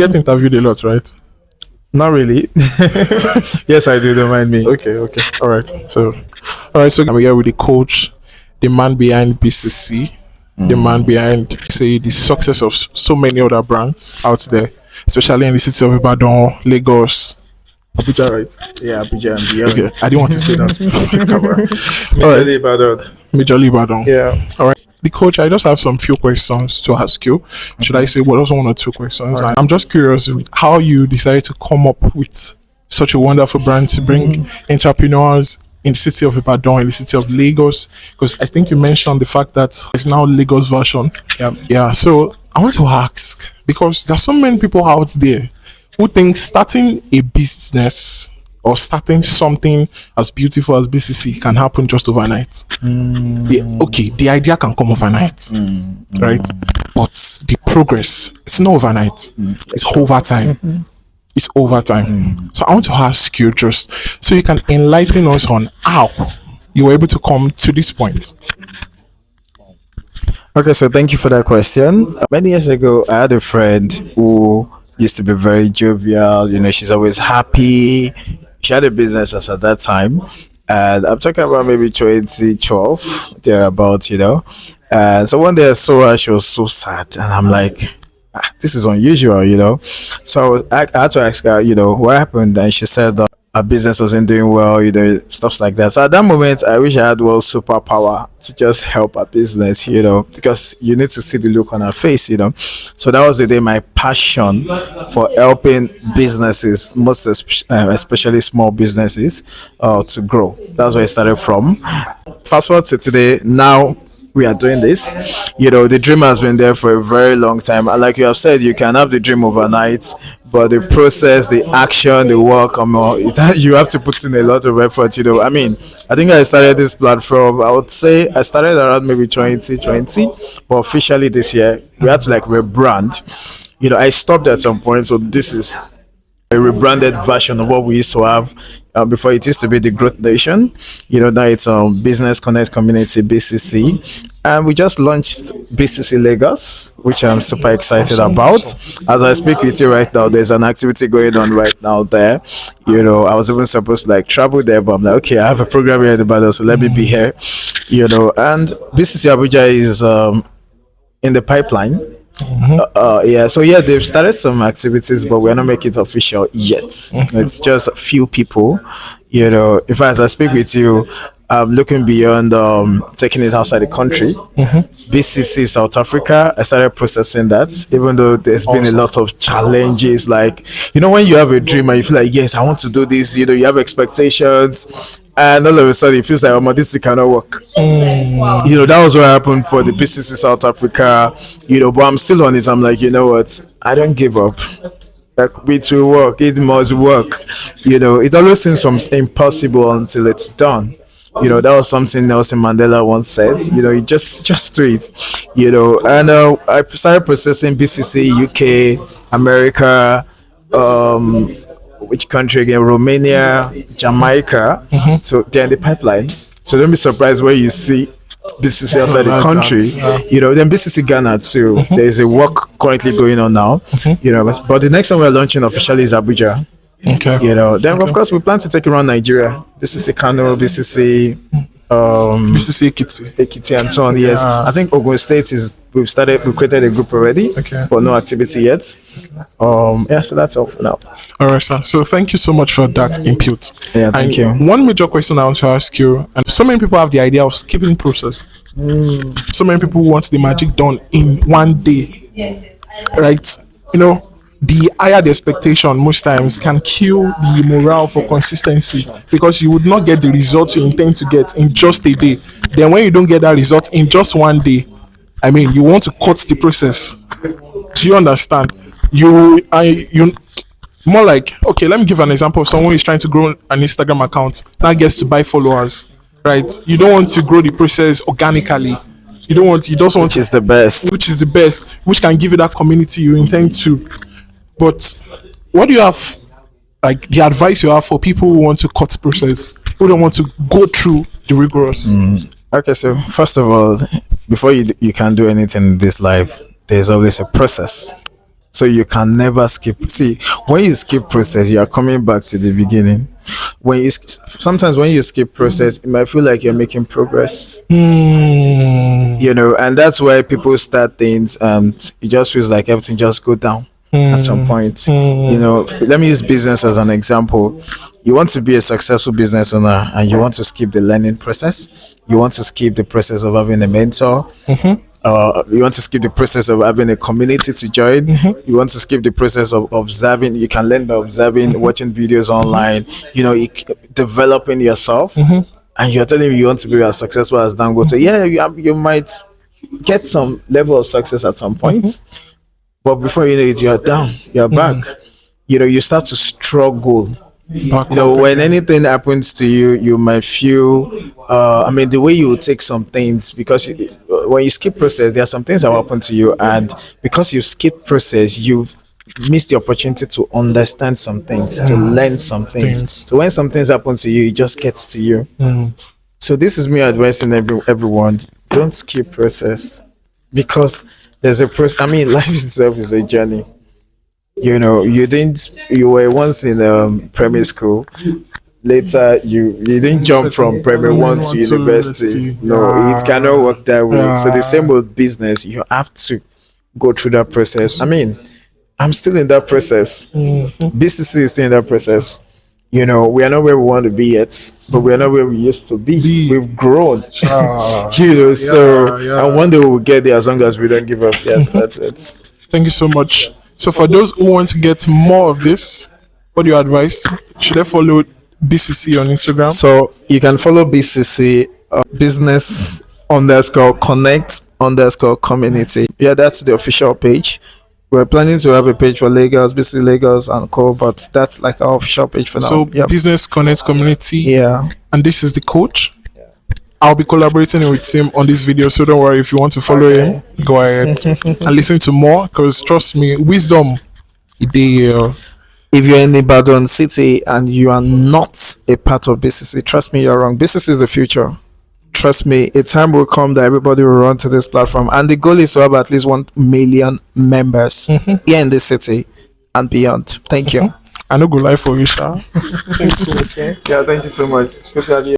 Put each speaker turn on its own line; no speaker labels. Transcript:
get interviewed a lot, right?
Not really. Yes, I do. Don't mind me.
Okay, okay. All right, so I'm here with the coach, the man behind BCC, the man behind, say, the success of so many other brands out there, especially in the city of Ibadan, Lagos, Abuja, right?
Yeah, Abuja and beyond.
Okay, I didn't want to say that. All
All
right,
right. About
Major Ibadan.
Yeah.
All right. The coach, I just have some few questions to ask you. Should I say, well, also one or two questions? And I'm just curious with how you decided to come up with such a wonderful brand to bring entrepreneurs in the city of Ibadan, in the city of Lagos, because I think you mentioned the fact that it's now Lagos version.
Yep.
Yeah. So I want to ask, because there's so many people out there who think starting a business or starting something as beautiful as BCC can happen just overnight. Okay, the idea can come overnight, right? But the progress, it's not overnight. It's over time. It's over time. So I want to ask you, just so you can enlighten us on how you were able to come to this point.
Okay, so thank you for that question. Many years ago, I had a friend who used to be very jovial. You know, she's always happy. She had a business as at that time. And I'm talking about maybe 2012, thereabout, you know. And so one day I saw her, she was so sad. And I'm like, this is unusual, you know. So I had to ask her, you know, what happened? And she said that her business wasn't doing well, you know, stuff like that. So at that moment, I wish I had superpower to just help her business, you know, because you need to see the look on her face, you know. So that was the day my passion for helping businesses, especially small businesses, to grow. That's where it started from. Fast forward to today, now we are doing this. You know, the dream has been there for a very long time. And like you have said, you can have the dream overnight, but the process, the action, the work, you have to put in a lot of effort, you know. I mean, I think I started this platform, I would say I started around maybe 2020, but officially this year, we had to like rebrand. You know, I stopped at some point, so this is a rebranded version of what we used to have before. It used to be the Growth Nation. You know, now it's Business Connect Community, BCC. And we just launched BCC Lagos, which I'm super excited about. As I speak with you right now, there's an activity going on right now there. You know, I was even supposed to like travel there, but I'm like, okay, I have a program here in the battle, so let me be here. You know, and BCC Abuja is in the pipeline. Yeah, so yeah, they've started some activities, but we're not making it official yet. It's just a few people, you know. In fact, as I speak with you, I'm looking beyond taking it outside the country. BCC South Africa, I started processing that, even though there's been a lot of challenges. Like, you know, when you have a dream and you feel like, yes, I want to do this, you know, you have expectations, and all of a sudden it feels like, oh my, this cannot work. You know, that was what happened for the BCC South Africa, you know, but I'm still on it. I'm like, you know what, I don't give up. Like, it will work, it must work. You know, it always seems impossible until it's done. You know, that was something Nelson Mandela once said. You know, you just do it. You know, and I started processing BCC UK, America, which country again? Romania, Jamaica. So they're in the pipeline. So don't be surprised when you see BCC outside the country. You know, then BCC Ghana too. There is a work currently going on now. You know, but the next one we're launching officially is Abuja.
Okay.
You know, then of course we plan to take around Nigeria. BCC Kano, BCC
BCC
Ekiti and so on. Yes, I think Ogun State we created a group already, but no activity yet. Yeah, so that's all for now.
All right, sir. So thank you so much for that input.
Yeah, thank you.
One major question I want to ask you, and so many people have the idea of skipping process. So many people want the magic done in one day. Right? You know, the higher the expectation most times can kill the morale for consistency, because you would not get the result you intend to get in just a day. Then when you don't get that result in just one day, I mean, you want to cut the process. Do you understand? You more like, okay, let me give an example of someone who is trying to grow an Instagram account, now gets to buy followers, right? You don't want to grow the process organically. You just want
Which is the best,
which can give you that community you intend to. But what do you have, like the advice you have for people who want to cut process, who don't want to go through the rigorous?
Okay, so first of all, before you can do anything in this life, there's always a process. So you can never skip. See, when you skip process, you are coming back to the beginning. Sometimes when you skip process, it might feel like you're making progress. You know, and that's where people start things, and it just feels like everything just go down at some point. You know, let me use business as an example. You want to be a successful business owner, and you want to skip the learning process. You want to skip the process of having a mentor. You want to skip the process of having a community to join. You want to skip the process of observing. You can learn by observing, watching videos online, you know, developing yourself. And you're telling me you want to be as successful as Dangote. Yeah, you might get some level of success at some point, but before you know it, you're down, you're back. You know, you start to struggle. You know, when anything happens to you, you might feel, the way you take some things, because when you skip process, there are some things that happen to you, and because you skip process, you've missed the opportunity to understand some things, to learn some things. So when some things happen to you, it just gets to you. So this is me advising everyone: don't skip process, because there's a process. Life itself is a journey. You know, you were once in primary school. Later, you didn't jump from primary one to university. No, it cannot work that way. So the same with business, you have to go through that process. I'm still in that process. BCC is still in that process. You know, we are not where we want to be yet, but we are not where we used to be. We've grown. You know, and one day we will get there, as long as we don't give up. Yes, that's it.
Thank you so much. So for those who want to get more of this, what do you advise? Should I follow BCC on Instagram?
So you can follow BCC business _ connect _ community. Yeah, that's the official page. We're planning to have a page for Lagos, BCC Lagos and co, but that's like our official page for now.
So Business Connect Community.
Yeah.
And this is the coach. I'll be collaborating with him on this video, so don't worry. If you want to follow him, go ahead and listen to more, because trust me, wisdom.
If you're in Ibadan City and you are not a part of BCC, trust me, you're wrong. BCC is the future. Trust me, a time will come that everybody will run to this platform, and the goal is to have at least 1 million members here in the city and beyond. Thank you.
I know go live for you, Sha. Thank you so much.
Yeah, thank you so much.